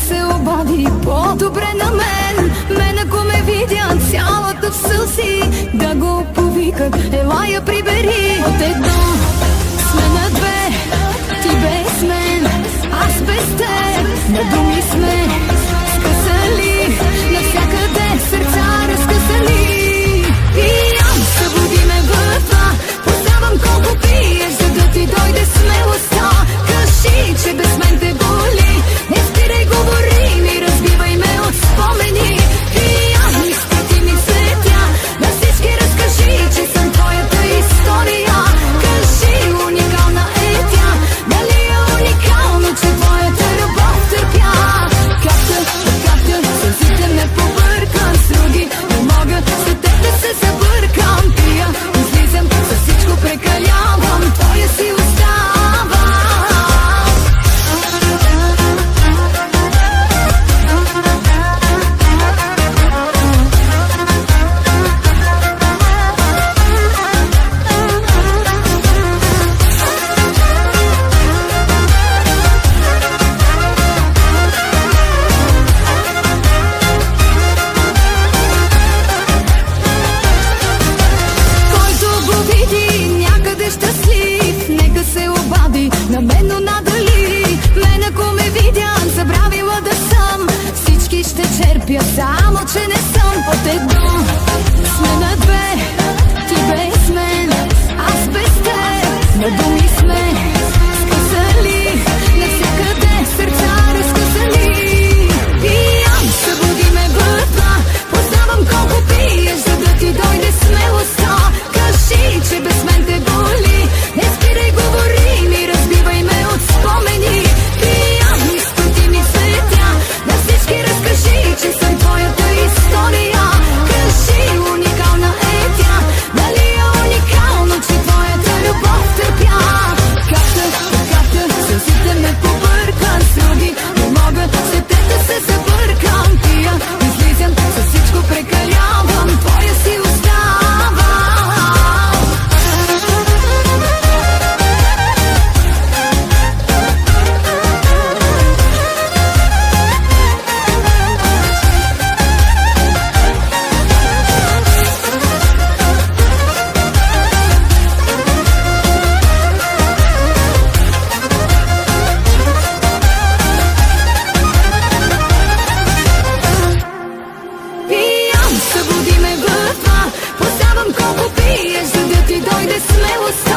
се обади по-добре на мен. Мен ако ме видят цялата в сълзи, да го повикат, ела я прибери. От едно сме на две, ти без мен, аз без теб. На думи сме скъсали, навсякъде сърца разкъсани. Пиян, събуди ме в това, познавам колко пиеш, за да ти дойде смелостта. Кажи, че без мен те боли, не спирай, говори ми, разбивай ме от спомени. Пиян, изпити ми светя, на всички разкажи, че съм твоята история. Кажи, уникална е тя, дали е уникално, че твоята любов търпя. Както сълзите ме побъркам с други, не мога след теб да се забъркам. Пия, излизам, със всичко прекалявам, твоя си остава. На мен, но надали мен ако ме видят, забравила да съм. Всички ще черпя, само че не съм. От едно сме на две, ти без мен, аз без теб. На думи сме скъсали, навсякъде сърца разкъсани. Пиян, събуди ме в това, познавам колко пиеш, за да ти дойде смелостта. Кажи, че без мен те боли, не спирай, говори ми, разбивай ме от спомени. Пиян, изпъти ми светя, на всички разкажи, че съм твоята история. Кажи, уникална е тя, дали е уникално, че твоята любов търпя. Както сълзите ме побъркам с други, не мога след теб да се забъркам. Пия, излизам, със всичко прекалявам, твоя си остава. Събуди ме в това, познавам колко пиеш, за да ти дойде смелост.